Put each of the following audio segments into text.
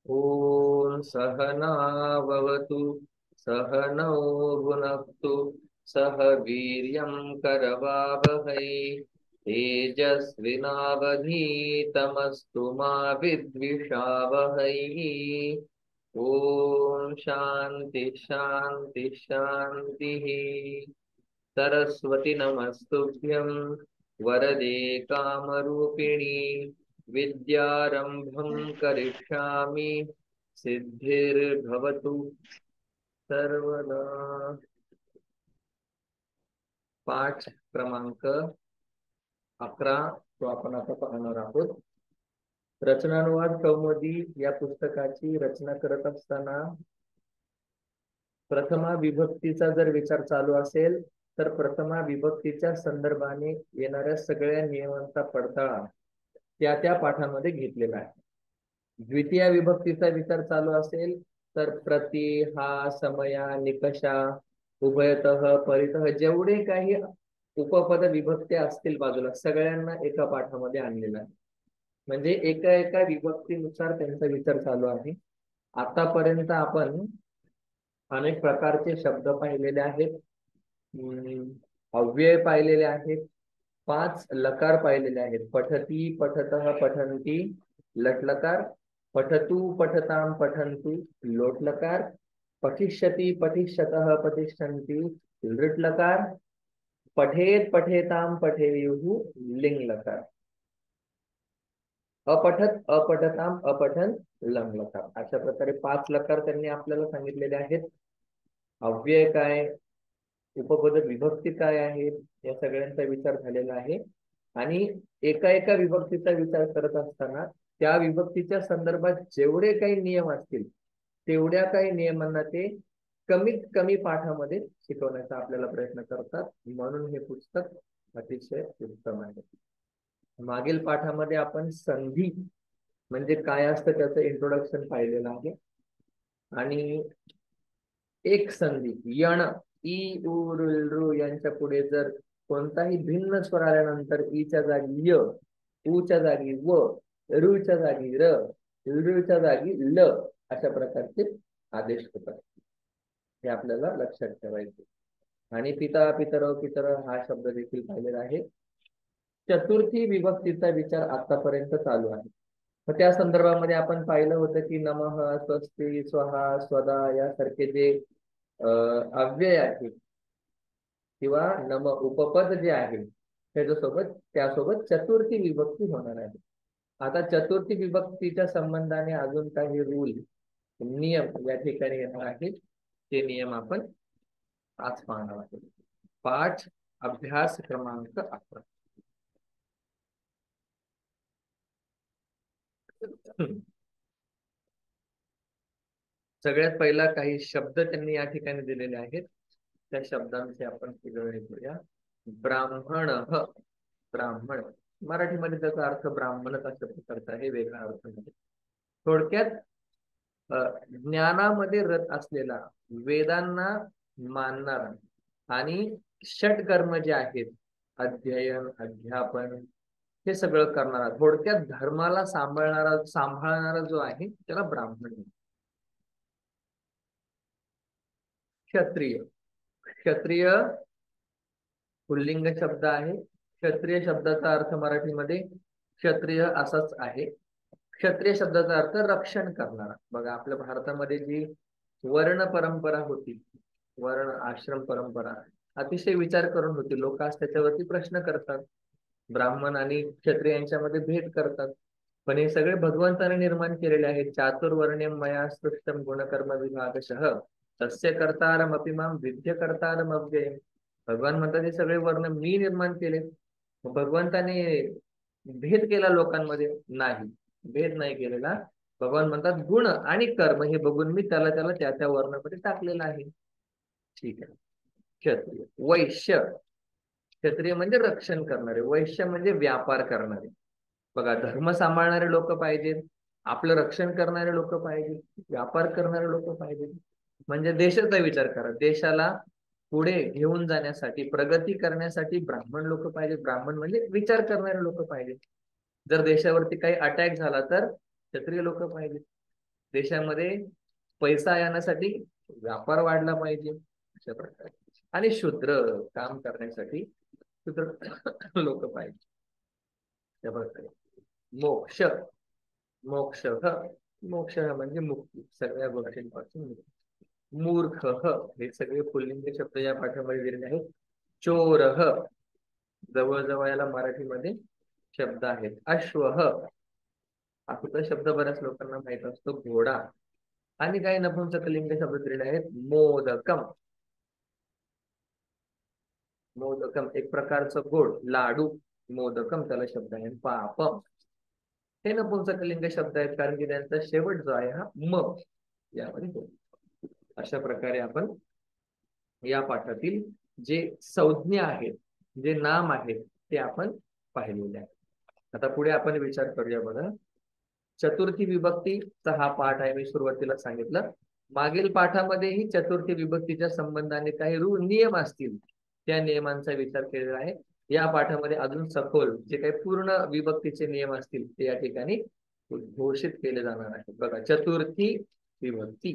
ॐ सहनाववतु सहनौ भुनक्तु सह वीर्यं करवावहै तेजस्विनावधीतमस्तु मा विद्विषावहै। ॐ शान्ति शान्ति शान्तिः। सरस्वती नमस्तुभ्यं वरदे कामरूपिणी विद्यारंभं करिष्यामि सिद्धिर्भवतु सर्वदा। पाठ क्रमांक 11 तो आपण आता पाहणार आहोत। रचनानुवाद कौमुदी या पुस्तकाची रचना करत असताना प्रथमा विभक्तीचा जर विचार चालू असेल तर प्रथमा विभक्तीच्या संदर्भाने येणाऱ्या सगळ्या नियमांचा पडताळा त्या त्या पाठामध्ये घेतलेला आहे। द्वितीय विभक्तीचा विचार चालू असेल तर प्रति, हा, समया, निकषा, उभयतः, परितः जेवढे काही उपपद विभक्त्या असतील बाजूला सगळ्यांना एका पाठामध्ये आणलेला आहे। म्हणजे एका एका विभक्तीनुसार त्यांचा विचार चालू आहे। आतापर्यंत आपण अनेक प्रकारचे शब्द पाहिलेले आहेत, अव्यय पाहिलेले आहेत, 5 लकार पाहिलेले आहेत। पठती, पठतः, पठन्ति, लट्लकार, पठतु, पठतां, पठन्तु, लोट्लकार, पठिष्यति, पठिष्यतः, पठिष्यन्ति, लृट्लकार, पठेत, पठेतां, पठेयुः, लिंगलकार, अपठत, अपठतां, अपठन, लंगलकार। अशा प्रकारे 5 लकार त्यांनी आपल्याला सांगितलेले आहेत। अव्यय काय, उपपद विभक्ती काय आहे, या सगळ्यांचा विचार झालेला आहे। आणि एका एका विभक्तीचा विचार करत असताना त्या विभक्तीच्या संदर्भात जेवढे काही नियम असतील तेवढ्या काही नियमांना ते कमीत कमी पाठामध्ये शिकवण्याचा आपल्याला प्रयत्न करतात, म्हणून हे पुस्तक अतिशय उत्तम आहे। मागील पाठामध्ये आपण संधी म्हणजे काय असतं त्याचं इंट्रोडक्शन पाहिलेलं आहे। आणि एक संधी यण, ई, उ, ऋ यांच्या पुढे जर कोणताही भिन्न स्वर आल्यानंतर ईच्या जागी य, ऊच्या जागी व, ऋच्या जागी र, ऋच्या जागी ल अशा प्रकारचे आदेश होतात, हे आपल्याला लक्षात ठेवायचे। आणि पिता, पितरव, पितर हा शब्द देखील पाहिलेला आहे। चतुर्थी विभक्तीचा विचार आतापर्यंत चालू आहे। तर त्या संदर्भामध्ये आपण पाहिलं होतं की नमः, स्वस्ती, स्वहा, स्वदा यासारखे जे अव्यय आहे किंवा नम उपपद जे आहे त्यासोबत चतुर्थी विभक्ती होणार आहे। आता चतुर्थी विभक्तीच्या संबंधाने अजून काही रूल, नियम या ठिकाणी येणार आहेत, ते नियम आपण आज पाहणार आहोत। पाठ अभ्यास क्रमांक 11। सगळ्यात पहिला काही शब्द त्यांनी या ठिकाणी दिलेले आहेत, त्या शब्दांचे आपण फिरवणी करूया। ब्राह्मण, ब्राह्मण मराठीमध्ये त्याचा अर्थ ब्राह्मणच अशा प्रकारचा आहे, वेगळा अर्थ नाही। थोडक्यात ज्ञानामध्ये रत असलेला, वेदांना मानणारा आणि षटकर्म जे आहेत अध्ययन, अध्यापन हे सगळं करणारा, थोडक्यात धर्माला सांभाळणारा जो आहे त्याला ब्राह्मण म्हणतात। क्षत्रिय, क्षत्रिय पुल्लिंग शब्द आहे। क्षत्रिय शब्दाचा अर्थ मराठीमध्ये क्षत्रिय असाच आहे। क्षत्रिय शब्दाचा अर्थ रक्षण करणारा। बघा आपल्या भारतामध्ये जी वर्ण परंपरा होती, वर्ण आश्रम परंपरा अतिशय विचार करून होती। लोक आज त्याच्यावरती प्रश्न करतात, ब्राह्मण आणि क्षत्रिय यांच्यामध्ये भेद करतात, पण हे सगळे भगवंताने निर्माण केलेले आहेत। चातुर्वर्ण्यम मया सृष्टम गुणकर्म विभागशः तस्य कर्तारमपि मां विद्य कर्तारम अव्ययम्। भगवान म्हणतात हे सगळे वर्ण मी निर्माण केले। भगवंताने भेद केला लोकांमध्ये? नाही, भेद नाही केलेला। भगवान म्हणतात गुण आणि कर्म हे बघून मी त्याला त्याला त्या त्या वर्णामध्ये टाकलेला आहे। ठीक आहे। क्षत्रिय, वैश्य, क्षत्रिय म्हणजे रक्षण करणारे, वैश्य म्हणजे व्यापार करणारे। बघा धर्म सांभाळणारे लोक पाहिजेत, आपलं रक्षण करणारे लोक पाहिजेत, व्यापार करणारे लोक पाहिजेत। म्हणजे देशाचा विचार करा, देशाला पुढे घेऊन जाण्यासाठी, प्रगती करण्यासाठी ब्राह्मण लोक पाहिजेत। ब्राह्मण म्हणजे विचार करणारे लोक पाहिजेत। जर देशावरती काही अटॅक झाला तर क्षत्रिय लोक पाहिजेत। देशामध्ये पैसा येण्यासाठी व्यापार वाढला पाहिजे अशा प्रकारे. आणि शूद्र काम करण्यासाठी शूद्र लोक पाहिजे त्या प्रकारे. मोक्ष मोक्ष मोक्ष म्हणजे मुक्ती, सगळ्या गोष्टींपासून मुक्ती. मूर्ख हे सगळे पुल्लिंग शब्द या पाठामध्ये दिलेले आहेत. चोर जवळजवळ याला मराठीमध्ये शब्द आहेत. अश्व हा सुद्धा शब्द बऱ्याच लोकांना माहित असतो, घोडा. आणि काही नपुंसकलिंग शब्द दिलेले आहेत. मोदकम मोदकम एक प्रकारचं गोड लाडू, मोदकम त्याला शब्द आहे. पापम हे नपुंसकलिंग शब्द आहेत, कारण की त्यांचा शेवट जो आहे हा म यामध्ये होतो. अशा प्रकारे आपण या पाठातील जे संज्ञा आहेत, जे नाम आहेत, ते आपण पाहिलेले आहे. आता पुढे आपण विचार करूया. बघा, चतुर्थी विभक्तीचा हा पाठ आहे. मी सुरुवातीला सांगितलं, मागील पाठामध्येही चतुर्थी विभक्तीच्या संबंधाने काही नियम असतील, त्या नियमांचा विचार केलेला आहे. या पाठामध्ये अजून सखोल जे काही पूर्ण विभक्तीचे नियम असतील ते या ठिकाणी घोषित केले जाणार आहे. बघा, चतुर्थी विभक्ती.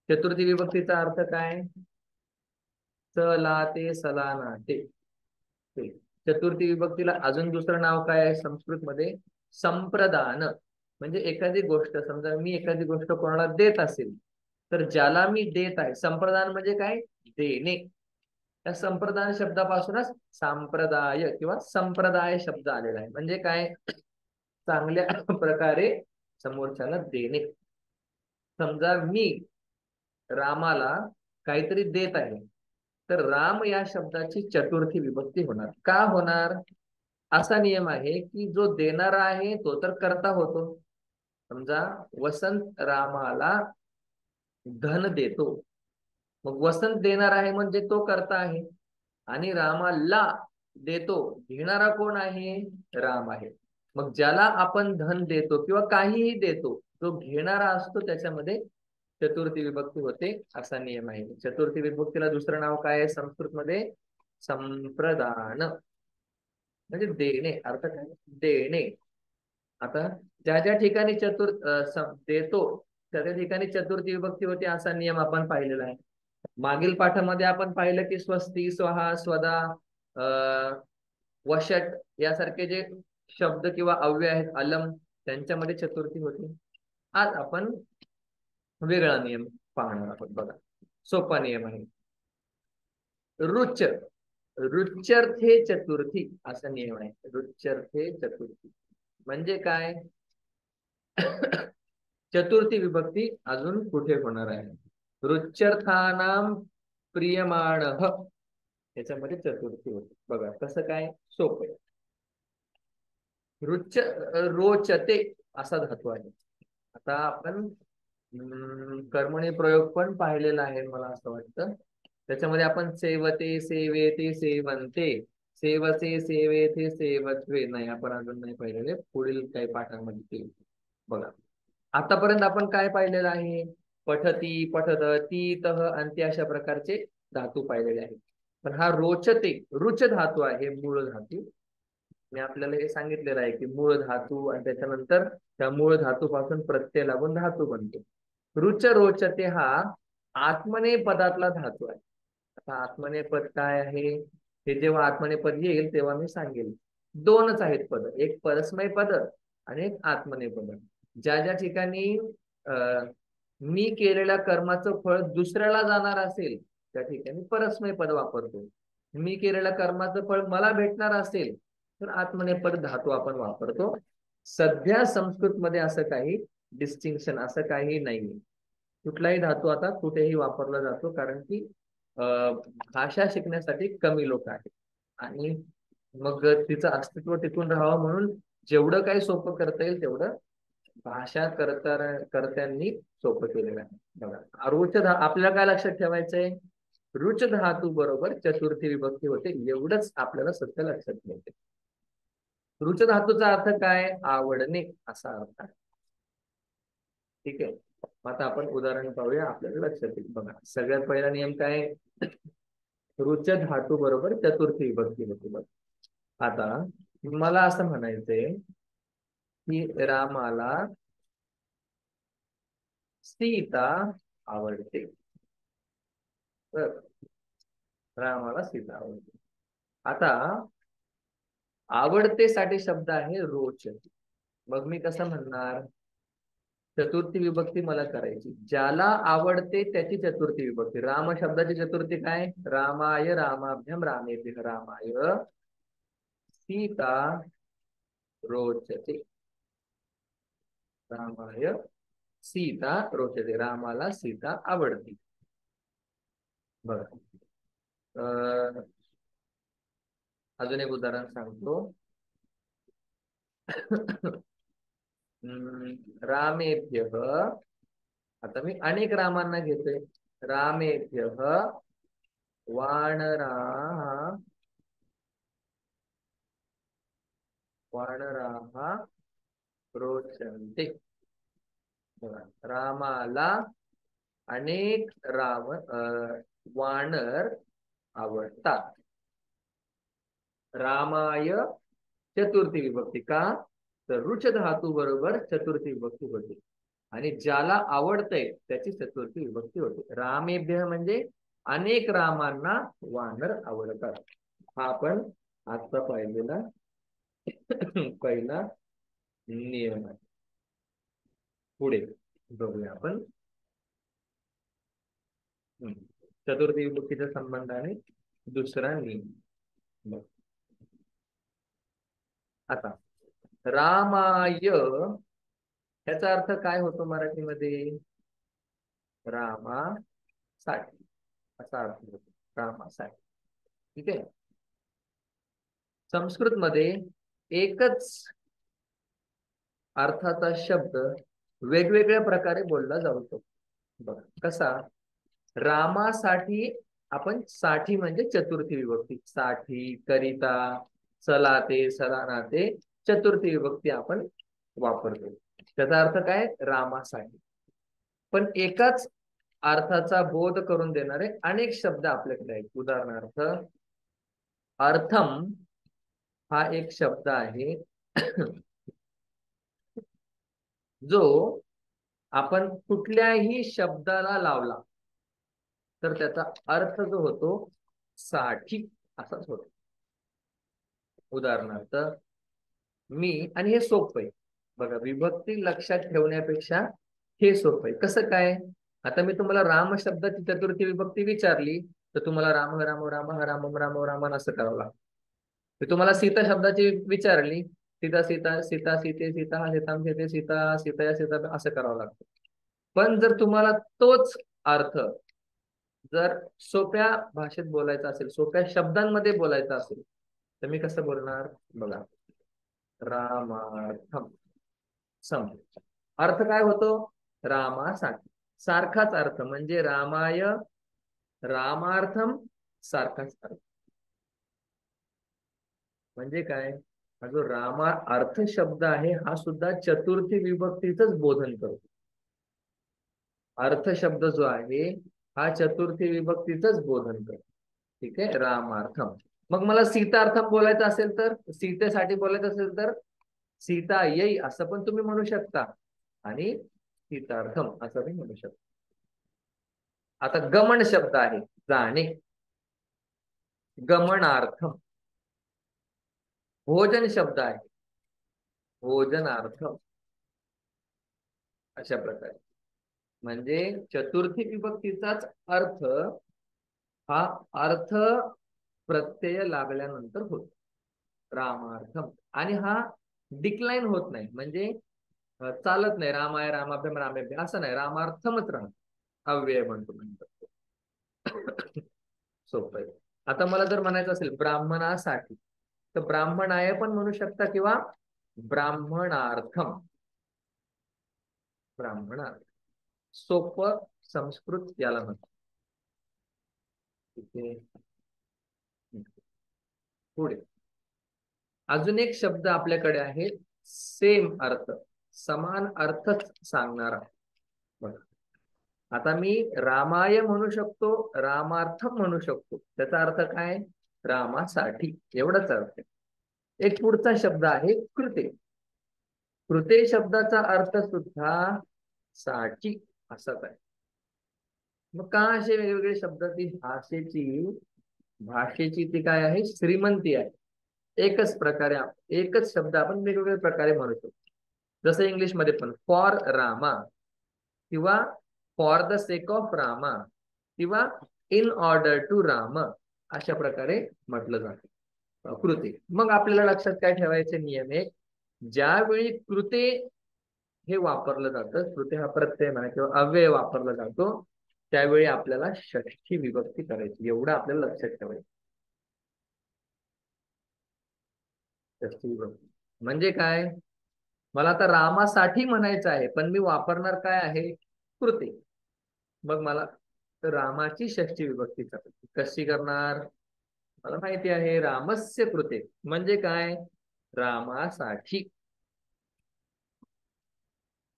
चतुर्थी विभक्तीचा अर्थ काय? सलाते सलानाते. चतुर्थी विभक्तीला अजून दुसरं नाव काय आहे संस्कृत मध्ये? संप्रदान. म्हणजे एखादी गोष्ट, समजा मी एखादी गोष्ट कोणाला देत असेल, तर ज्याला मी देत आहे, संप्रदान म्हणजे काय? देणे. त्या संप्रदान शब्दापासूनच संप्रदाय किंवा संप्रदाय शब्द आलेला आहे. म्हणजे काय? चांगल्या प्रकारे समोरच्याला देणे. समजा मी रामाला काहीतरी देत आहे, तर राम या शब्दाची चतुर्थी विभक्ती होणार. का होणार? असा नियम आहे की जो देणारा आहे तो तर कर्ता होतो. समजा वसंत रामाला धन देतो, मग वसंत देणार आहे म्हणजे तो कर्ता आहे. आणि रामाला देतो, घेणारा कोण आहे? राम आहे. मग ज्याला आपण धन देतो किंवा काहीही देतो, जो घेणारा असतो, त्याच्यामध्ये चतुर्थी विभक्ती होते, असा नियम आहे. चतुर्थी विभक्तीला दुसरं नाव काय आहे संस्कृत मध्ये? संप्रदान. म्हणजे देणे. अर्थ काय? देणे. आता ज्या ज्या ठिकाणी देतो त्या त्या ठिकाणी चतुर्थी विभक्ती होते, असा नियम आपण पाहिलेला आहे. मागील पाठामध्ये आपण पाहिलं की स्वस्ती, स्वहा, स्वदा, वशट यासारखे जे शब्द किंवा अव्यय आहेत, अलम, त्यांच्यामध्ये चतुर्थी होती. आज आपण वेगळा नियम पाहणार आहोत. बघा, सोपा नियम आहे. रुच रुच्यर्थे चतुर्थी असा नियम आहे. रुच्यर्थे चतुर्थी म्हणजे काय? चतुर्थी विभक्ती अजून कुठे होणार आहे? रुच्यर्थानाम प्रियमाण याच्यामध्ये चतुर्थी होते. बघा कसं काय? सोपं. रोचते असा धातू आहे. आता आपण कर्मणी प्रयोग पण पाहिलेला आहे मला असं वाटतं. त्याच्यामध्ये आपण सेवते, सेवेते, सेवंते, सेवसे, सेवेते, सेवत्वे नाही, आपण अजून नाही पाहिलेले. पुढील काही पाठांमध्ये ते बघा. आतापर्यंत आपण काय पाहिलेलं आहे? पठती, पठत, तीतः, अंत्य अशा प्रकारचे धातू पाहिलेले आहेत. पण हा रोचते, रुच धातू आहे, मूळ धातू. मी आपल्याला हे सांगितलेलं आहे की मूळ धातू आणि त्याच्यानंतर त्या मूळ धातूपासून प्रत्यय लागून धातू बनतो. रुच रोचते हा आत्मनेपदातला धातू आहे. आता आत्मनेपद काय आहे हे जेव्हा आत्मनेपद येईल तेव्हा मी सांगेल. दोनच आहेत पद, एक परस्मय पद आणि एक आत्मनेपद. ज्या ज्या ठिकाणी मी केलेल्या कर्माचं फळ दुसऱ्याला जाणार असेल त्या ठिकाणी परस्मय पद वापरतो. मी केलेल्या कर्माचं फळ मला भेटणार असेल तर आत्मनेपद धातू आपण वापरतो. सध्या संस्कृत मध्ये असं काही डिस्टिंक्शन असं काही नाहीये. कुठलाही धातू आता कुठेही वापरला जातो, कारण की भाषा शिकण्यासाठी कमी लोक आहेत आणि मग तिचं अस्तित्व टिकून राहावं म्हणून जेवढं काही सोपं करता येईल तेवढं भाषा कर्त्यांनी सोपं केलेलं आहे. बघा, रुच आपल्याला काय लक्षात ठेवायचंय? रुच धातू बरोबर चतुर्थी विभक्ती होते, एवढंच आपल्याला सत्य लक्षात ठेवायचं. रुच धातूचा अर्थ काय? आवडणे असा अर्थ आहे. ठीक आहे. आता आपण उदाहरण पाहूया, आपल्याला लक्षात येईल. बघा, सगळ्यात पहिला नियम काय? रुच धातू बरोबर चतुर्थी विभक्ती होती. बघ, आता मला असं म्हणायचंय की रामाला सीता आवडते. रामाला सीता आवडते. आता आवडते साठी शब्द आहे रोचते. मग मी कसं म्हणणार? चतुर्थी विभक्ती मला करायची. ज्याला आवडते त्याची चतुर्थी विभक्ती. राम शब्दाची चतुर्थी काय? रामाय रामाभ्याम रामेभ्यः रामाय सीता रोचते. रामाय सीता रोचते. रामाला सीता आवडते. बघा, अजून एक उदाहरण सांगतो. रामेभ्यः, आता मी अनेक रामांना घेतोय. रामेभ्यः वानराः रोचन्ते. रामाला अनेक वानर आवडतात. रामाय चतुर्थी विभक्ती. का? तर रुच धातू बरोबर चतुर्थी विभक्ती होते आणि ज्याला आवडतंय त्याची चतुर्थी विभक्ती होते. रामेभ्य म्हणजे अनेक रामांना वानर आवडतात. हा आपण आजचा पाहिलेला पहिला नियम आहे. पुढे बघूया आपण चतुर्थी विभक्तीचा संबंध आहे दुसरा नियम. आता रामाय याचा अर्थ काय होतो मराठीमध्ये? रामासाठी असा अर्थ होतो. रामासाठी. ठीक आहे. संस्कृत मध्ये एकच अर्थाचा शब्द वेगवेगळ्या प्रकारे बोलला जाऊ शकतो. बघा कसा? रामासाठी आपण साठी म्हणजे चतुर्थी विभक्ती. साठी, करिता, चलाते, सलानाते चतुर्थी विभक्ती आपण वापरतो. त्याचा अर्थ काय? रामासाठी. पण एकाच अर्थाचा बोध करून देणारे अनेक शब्द आपल्याकडे आहेत. उदाहरणार्थ अर्थम हा एक शब्द आहे जो आपण कुठल्याही शब्दाला लावला तर त्याचा अर्थ जो होतो साठी असाच होतो. उदाहरणार्थ मी, आणि हे सोपं आहे बघा, विभक्ती लक्षात ठेवण्यापेक्षा हे सोपं आहे. कसं काय? आता मी तुम्हाला राम शब्दाची चतुर्थी विभक्ती विचारली तर तुम्हाला राम राम राम राम राम राम असं करावं लागतं. मी तुम्हाला सीता शब्दाची विचारली, सीता सीता सीता सीते सीता सीताम सीते सीता सीता सीता असं करावं लागतं. पण जर तुम्हाला तोच अर्थ जर सोप्या भाषेत बोलायचा असेल, सोप्या शब्दांमध्ये बोलायचा असेल तर मी कसं बोलणार? बघा, रामार्थम सम अर्थ काय होतो? रामासाठी. सारखाच अर्थ म्हणजे रामाय रामार्थम सारखाच अर्थ. म्हणजे काय? हा जो रामा अर्थ शब्द आहे हा सुद्धा चतुर्थी विभक्तीच बोधन करतो. अर्थ शब्द जो आहे हा चतुर्थी विभक्तीच बोधन करतो. ठीक आहे. रामार्थम. मग मला सीतार्थम बोलायचं असेल तर, सीतेसाठी बोलायचं असेल तर सीता येई असं पण तुम्ही म्हणू शकता आणि सीतार्थम असं पण म्हणू शकता. आता गमन शब्द आहे जाणे. गमनार्थम. भोजन शब्द आहे भोजनार्थम. अशा प्रकारे म्हणजे चतुर्थी विभक्तीचाच अर्थ हा अर्थ प्रत्यय लागल्यानंतर होतो. रामार्थम. आणि हा डिक्लाइन होत नाही, म्हणजे चालत नाही. रामाय रामाभ्याम रामेभ्य असं नाही, रामार्थमच राहत. अव्यय म्हणतो नंतर. सोपं आहे. आता मला जर म्हणायचं असेल ब्राह्मणासाठी तर ब्राह्मणाय पण म्हणू शकता किंवा ब्राह्मणार्थम. ब्राह्मणार्थ सोपं संस्कृत याला म्हणतात. पुढे अजून एक शब्द आपल्याकडे आहे सेम अर्थ, समान अर्थच सांगणारा. बघा, आता मी रामाय म्हणू शकतो, रामार्थम म्हणू शकतो. त्याचा अर्थ काय? रामासाठी एवढाच अर्थ आहे. एक पुढचा शब्द आहे कृते. कृते शब्दाचा अर्थ सुद्धा साठी. असंच आहे. मग का असे वेगवेगळे शब्द? ती भाषेची ती काय आहे? श्रीमंती आहे. एकच प्रकारे एकच शब्द आपण वेगवेगळ्या प्रकारे म्हणू शकतो. जसं इंग्लिशमध्ये पण फॉर रामा किंवा for the sake of Rama किंवा इन ऑर्डर टू राम अशा प्रकारे म्हटलं जातं कृते. मग आपल्याला लक्षात काय ठेवायचे नियम आहे? ज्यावेळी कृते हे वापरलं जातं, कृते हा प्रत्यय म्हणा किंवा अव्यय वापरला जातो, त्यावेळी आपल्याला षष्ठी विभक्ती करायची. एवढं आपल्याला लक्षात ठेवायचं. षष्ठी विभक्ती म्हणजे काय? मला आता रामासाठी म्हणायचं आहे, पण मी वापरणार काय आहे? कृते. मग मला रामाची षष्ठी विभक्ती करायची. कशी करणार? मला माहिती आहे रामस्य कृते म्हणजे काय? रामासाठी.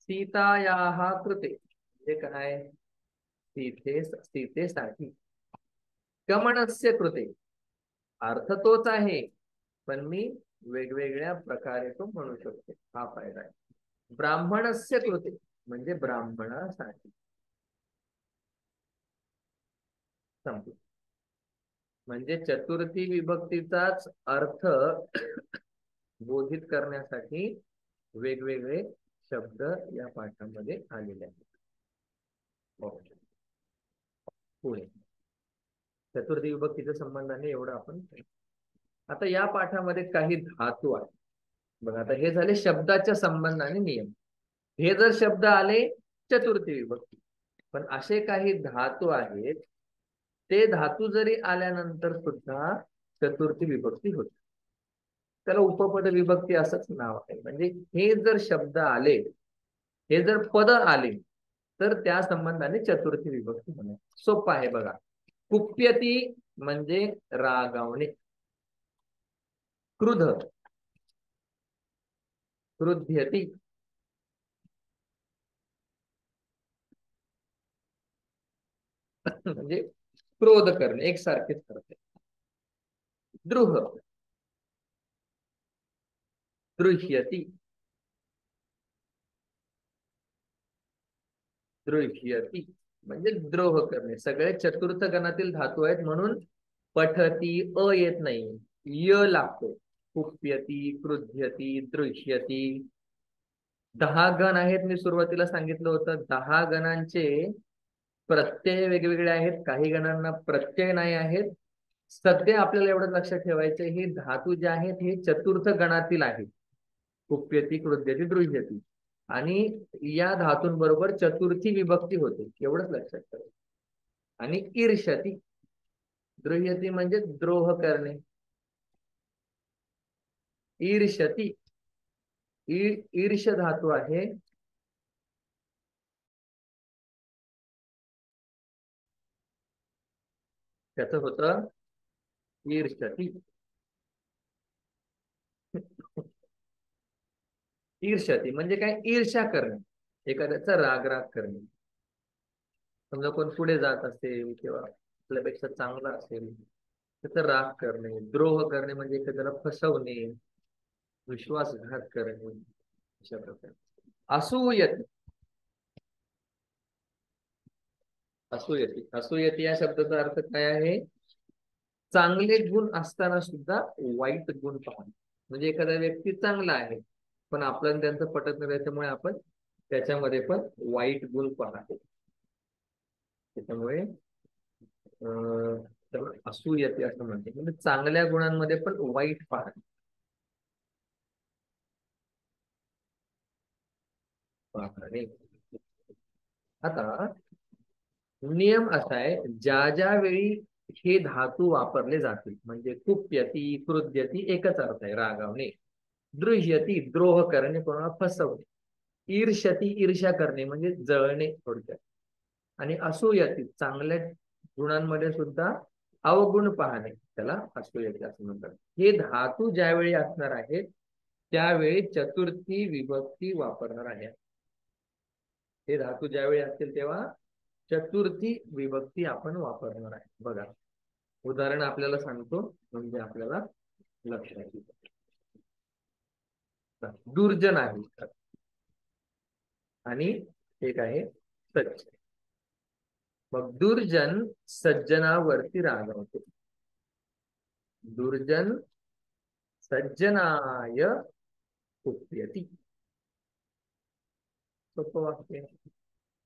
सीतायाः कृते म्हणजे काय? सीतेसाठी. गमनस्य कृते अर्थ तोच आहे, पण मी वेगवेगळ्या प्रकारे तो म्हणू शकतो. हा फायदा आहे. ब्राह्मणस्य कृते म्हणजे ब्राह्मणासाठी. संपलं. म्हणजे चतुर्थी विभक्तीचाच अर्थ बोधित करण्यासाठी वेगवेगळे शब्द या पाठामध्ये आलेले आहेत. ओके. पुढे चतुर्थी विभक्तीच्या संबंधाने एवढं आपण. आता या पाठामध्ये काही धातू आहेत बघा. आता हे झाले शब्दाच्या संबंधाने नियम. हे जर शब्द आले चतुर्थी विभक्ती, पण असे काही धातू आहेत, ते धातू जरी आल्यानंतर सुद्धा चतुर्थी विभक्ती होते. त्याला उपपद विभक्ती असंच नाव आहे. म्हणजे हे जर शब्द आले, हे जर पद आले, तर त्या संबंधाने चतुर्थी विभक्ती होणे सोपं आहे बघा. कुप्यती म्हणजे रागावणे. क्रुध, क्रुध्यती. म्हणजे क्रोध करणे, एकसारखेच करते. द्रुह, दृश्यती, दृश्यती म्हणजे द्रोह करणे. सगळे चतुर्थ गणातील धातू आहेत, म्हणून पठती अ येत नाही, य लागतो. कुप्यती, क्रुध्यती, दृश्यती. 10 गण आहेत. मी सुरुवातीला सांगितलं होतं 10 गणांचे प्रत्यय वेगवेगळे आहेत. काही गणांना प्रत्यय नाही आहेत. सध्या आपल्याला एवढं लक्षात ठेवायचं, हे धातू जे आहेत हे चतुर्थ गणातील आहेत. कुप्यती, क्रुध्यती, दृश्यती. आणि या धातूंबरोबर चतुर्थी विभक्ती होते, एवढंच लक्षात ठेवायचं. आणि ईर्ष्यती, दृश्यती म्हणजे द्रोह करणे. ईर्ष्यती, ईर्ष धातू आहे. त्याच होतं ईर्ष्यती. ईर्ष्यती म्हणजे काय? ईर्ष्या करणे, एखाद्याचा राग करणे. समजा कोण पुढे जात असेल किंवा आपल्यापेक्षा चांगला असेल, त्याचा राग करणे. द्रोह करणे म्हणजे एखाद्याला फसवणे, विश्वासघात करणे, अशा प्रकारे. असूयती, असूयती, असूयती या शब्दाचा अर्थ काय आहे? चांगले गुण असताना सुद्धा वाईट गुण पाहणे. म्हणजे एखादा व्यक्ती चांगला आहे, पण आपल्याला त्यांचं पटत नाही, त्याच्यामुळे आपण त्याच्यामध्ये पण वाईट गुण पाहतो. त्याच्यामुळे त्याला असूयती असं म्हणते. म्हणजे चांगल्या गुणांमध्ये पण वाईट पाहणे. आता नियम असा आहे, ज्या ज्या वेळी हे धातू वापरले जातील, म्हणजे कुप्यती, क्रुध्यती एकच अर्थ आहे, रागावणे. दृश्यती, द्रोह करणे, कोणाला फसवणे. ईर्ष्यती, ईर्ष्या करणे म्हणजे जळणे थोडक्यात. आणि असूयती, चांगल्या गुणांमध्ये सुद्धा अवगुण पाहणे, त्याला असूयती असं म्हणतात. हे धातू ज्यावेळी असणार आहेत, त्यावेळी चतुर्थी विभक्ती वापरणार आहे. हे धातू ज्यावेळी असतील तेव्हा चतुर्थी विभक्ती आपण वापरणार आहे. बघा उदाहरण आपल्याला सांगतो, म्हणजे आपल्याला लक्षात येईल. दुर्जन आहे आणि एक आहे सज्ज. मग दुर्जन सज्जनावरती रागावतो. दुर्जन सज्जनाय कुप्यती. सोपं वाक्य.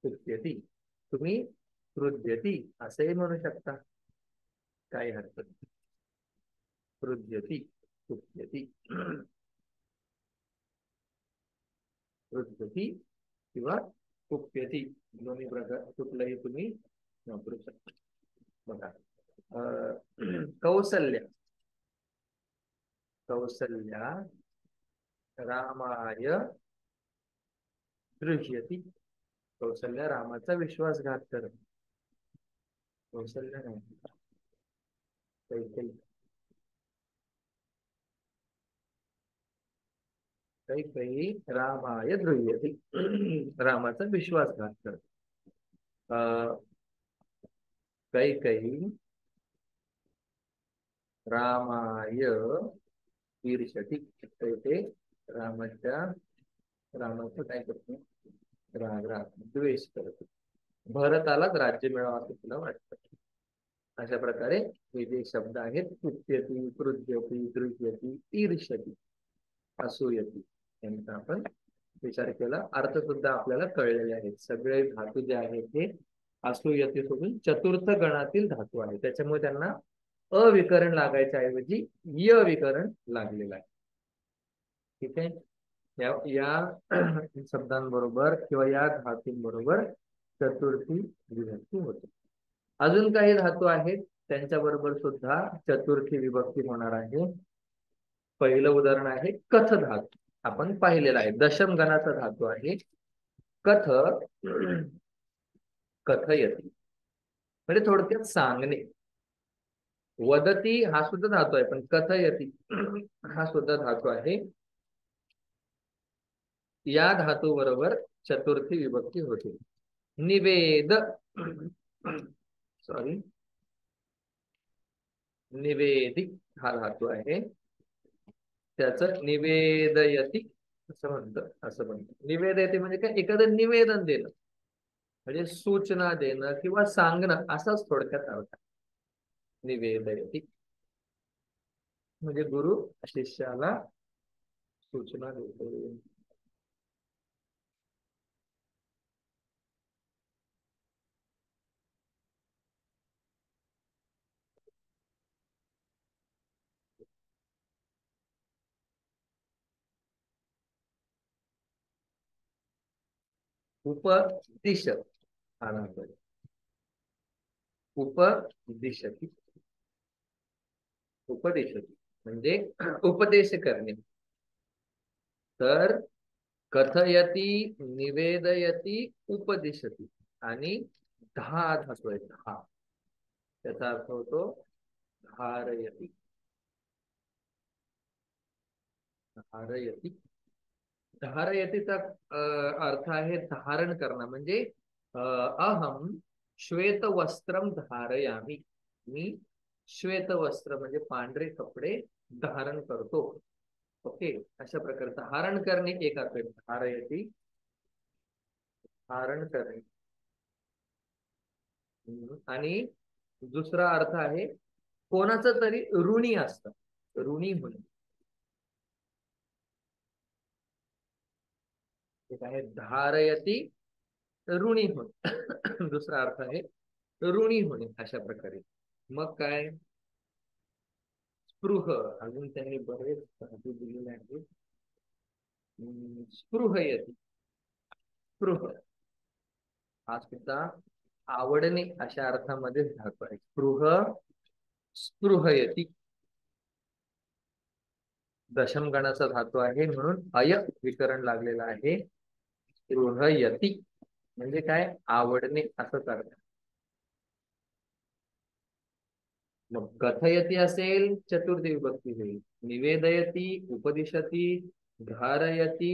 कुप्यती. तुम्ही क्रुध्यती असंही म्हणू शकता, काही हरकत नाही. क्रुध्यती, कुप्यती, क्रुध्यती किंवा कुप्यती दोन्ही प्रकार कुठलंही तुम्ही वापरू शकता. बघा कौसल्य. कौसल्या रामाय दृश्यती. कौसल्या रामाचा विश्वासघात करत. कौसल्य नाही, काही काही रामाय दृह्यती. रामाचा विश्वासघात करत. काही काही रामाय ईर्षती. ते रामाचं काय करतो, राग द्वेष करतो. भरतालाच राज्य मिळावं असं तुला वाटतं. अशा प्रकारे हे जे शब्द आहेत, कुप्यती, क्रुध्यती, दृश्यती, ईर्ष्यती, असूयती, यांचा आपण विचार केला. अर्थ सुद्धा आपल्याला कळलेले आहेत. सगळे धातू जे आहेत ते असूयती सोडून चतुर्थ गणातील धातू आहे, त्याच्यामुळे त्यांना अविकरण लागायच्या ऐवजी य विकरण लागलेलं आहे. ठीक आहे. या शब्दांबरोबर किंवा या धातूंबरोबर चतुर्थी विभक्ती होते. अजून काही धातू आहेत त्यांच्या बरोबर सुद्धा चतुर्थी विभक्ती होणार आहे. पहिलं उदाहरण आहे कथ धातू. आपण पाहिलेला आहे, दशम गणाचा धातू आहे कथ. कथयती म्हणजे थोडक्यात सांगणे. वदती हा सुद्धा धातू आहे, पण कथयती हा सुद्धा धातू आहे. या धातू बरोबर चतुर्थी विभक्ती होते. निवेद सॉरी निवेदी हा धातू आहे, त्याचं निवेदयती असं म्हणतं. निवेदयती म्हणजे काय, एखादं निवेदन देणं म्हणजे सूचना देणं किंवा सांगणं असाच थोडक्यात अर्थ. निवेदयती म्हणजे गुरु शिष्याला सूचना देतो. उपदिश उपदिशती. उपदेशती म्हणजे उपदेश करणे. तर कथयती, निवेदयती, उपदिशती आणि दहा धातू आहेत. दहा, त्याचा अर्थ होतो धारयती. धारयती, धारयतीचा अर्थ आहे धारण करणं. म्हणजे अहम श्वेत वस्त्रम धारयामी. मी श्वेत वस्त्र म्हणजे पांढरे कपडे धारण करतो. ओके, अशा प्रकारे धारण करणे एक अर्थ. धारयती धारण करणे. आणि दुसरा अर्थ आहे कोणाचं तरी ऋणी असतं, ऋणी होणे. एक आहे धारयती ऋणी होणे. दुसरा अर्थ आहे ऋणी होणे. अशा प्रकारे मग काय स्पृह, अजून त्यांनी बरेच धातू दिलेले आहेत. स्पृहयती, स्पृह हा सुद्धा आवडणे अशा अर्थामध्ये धातू आहे. स्पृह, स्पृहयती दशम गणाचा धातू आहे म्हणून अय विकरण लागलेला आहे. स्पृहयती म्हणजे काय, आवडणे असंच अर्थ. मग कथयती असेल चतुर्थी विभक्ती होईल. निवेदयती, उपदिशती, धारयती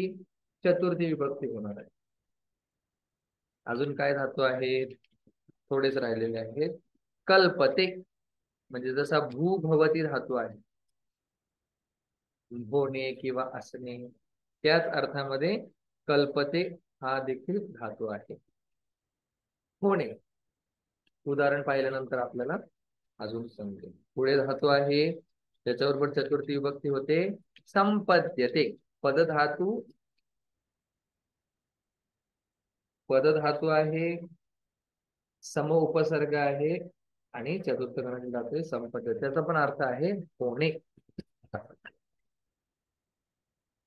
चतुर्थी विभक्ती होणार आहे. अजून काय धातू आहेत, थोडेच राहिलेले आहेत. कल्पते म्हणजे जसा भूभवती धातू आहे, होणे किंवा असणे, त्याच अर्थामध्ये कल्पते हा देखील धातू आहे. होणे. उदाहरण पाहिल्यानंतर आपल्याला अजून समजेल. पुढे धातू आहे त्याच्याबरोबर चतुर्थी विभक्ती होते संपद्यते. पदधातू पदधातू आहे, सम उपसर्ग आहे आणि चतुर्थ गणाची धातू आहे संपद्यते. त्याचा पण अर्थ आहे होणे.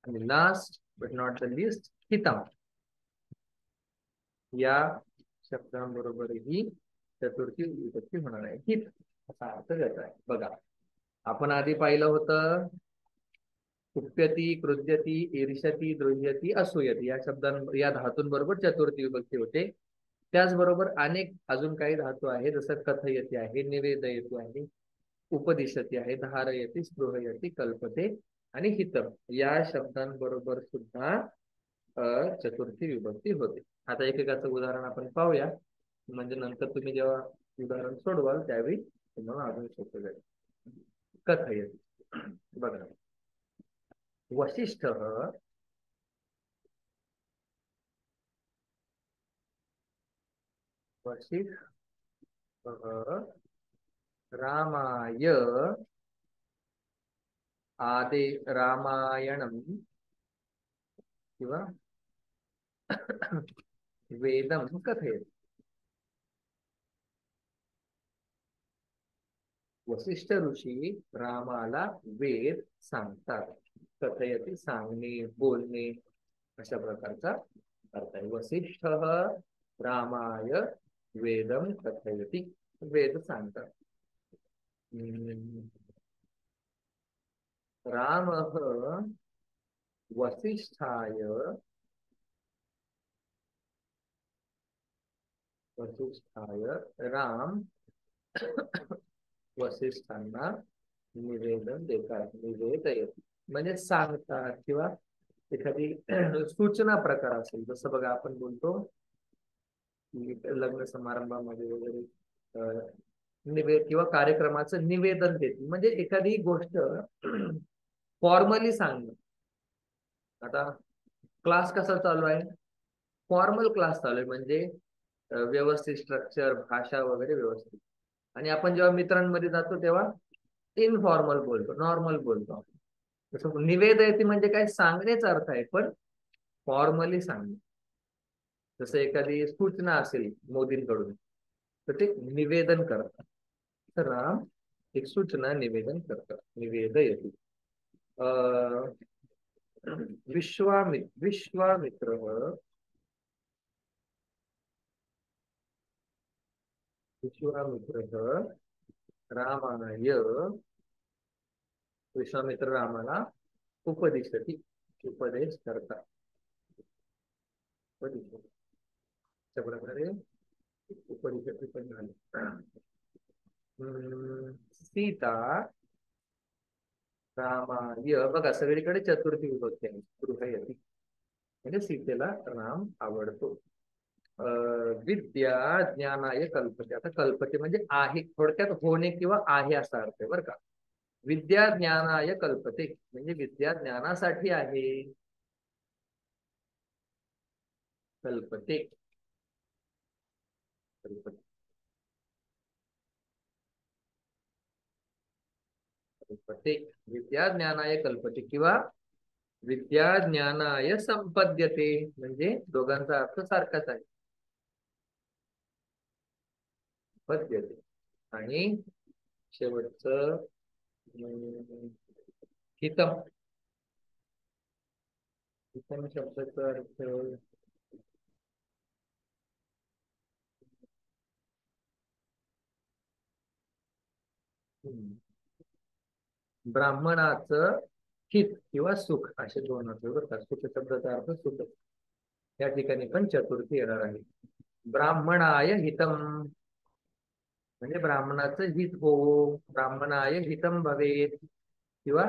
आणि last but not the least हितम. या शब्दांबरोबरही चतुर्थी विभक्ती होणार आहे. हित असा अर्थ त्याचा आहे. बघा, आपण आधी पाहिलं होतं कुप्यती, कृत्यती, ईर्षती, दृह्यती, असूयती या या धातूंबरोबर चतुर्थी विभक्ती होते. त्याचबरोबर अनेक अजून काही धातू आहे, जसं कथयती आहे, निवेदयती आहे, उपदिशती आहे, धारयती, स्पृहयती, कल्पते आणि हितम या शब्दांबरोबर सुद्धा चतुर्थी विभक्ती होते. आता एकेकाचं उदाहरण आपण पाहूया, म्हणजे नंतर तुम्ही जेव्हा उदाहरण सोडवाल त्यावेळी तुम्हाला अजून सोपं जाईल. कथयती. बघा, वशिष्ठ रामाय आदे रामायणम किंवा वेदम कथयति. वशिष्ठ ऋषी रामाला वेद सांगतात. कथयति सांगणे, बोलणे अशा प्रकारचा अर्थ आहे. वशिष्ठ रामाय वेदम कथयति. वेद सांगतात. राम वसिष्ठाय राम वसिष्ठांना निवेदन देतात. निवेदयति म्हणजे सांगतात किंवा एखादी सूचना प्रकार असेल. जसं बघा, आपण बोलतो लग्न समारंभामध्ये वगैरे किंवा कार्यक्रमाचं निवेदन देते, म्हणजे एखादी गोष्ट फॉर्मली सांगणं. आता क्लास कसा चालू आहे? फॉर्मल क्लास चालू आहे, म्हणजे व्यवस्थित स्ट्रक्चर, भाषा वगैरे व्यवस्थित. आणि आपण जेव्हा मित्रांमध्ये जातो तेव्हा इनफॉर्मल बोलतो, नॉर्मल बोलतो. तसं निवेदयती म्हणजे काय, सांगण्याचा अर्थ आहे, पण फॉर्मली सांगणे. जसं एखादी सूचना असेल मोदींकडून तर ते निवेदन करतात. तर राम एक सूचना निवेदन करतात. निवेदयती. विश्वामित्र रामाय विश्वामित्र रामाला उपदिशती उपदेश करतात. अशा प्रकारे उपदिशती पण झाली. सीता रामाय. बघा, सगळीकडे चतुर्थी विभक्ती आहे. गृहयती म्हणजे सीतेला राम आवडतो. विद्या ज्ञानाय कल्पते. आता कल्पते म्हणजे आहे, थोडक्यात होणे किंवा आहे असा अर्थ आहे बरं का. विद्या ज्ञानाय कल्पते म्हणजे विद्या ज्ञानासाठी आहे. कल्पते कल्पते कल्पते. विद्या ज्ञानाय कल्पते किंवा विद्या ज्ञानाय संपद्यते म्हणजे दोघांचा अर्थ सारखाच आहे. पद्यते. आणि शेवटचं हितम. हितम शब्दाचा अर्थ ब्राह्मणाचं हित किंवा सुख असे दोन अर्थ बरं. सुख शब्दाचा अर्थ सुख. या ठिकाणी पण चतुर्थी येणार आहे. ब्राह्मणाय हितम म्हणजे ब्राह्मणाचं हित हो, ब्राह्मणाय हितम भवेत किंवा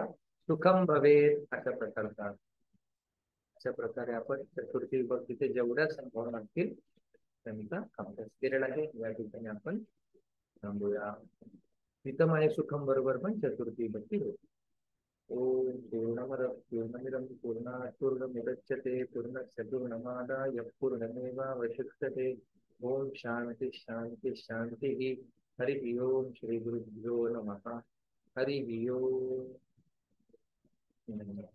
सुखम भवेत अशा प्रकारचा. अशा प्रकारे आपण चतुर्थी विभक्तीचे जेवढ्या संभावना असतील त्यांचा अभ्यास केलेला आहे. या ठिकाणी आपण थांबूया. हितम आणि सुखम बरोबर पण चतुर्थी विभक्ती होती. ओम पूर्णमिदं पूर्णात् पूर्णमुदच्यते पूर्णस्य पूर्णमादाय पूर्णमेवावशिष्यते ओम शांती शांती शांती ही. हरि ओम श्री गुरुभ्यो नमः. हरि ओम.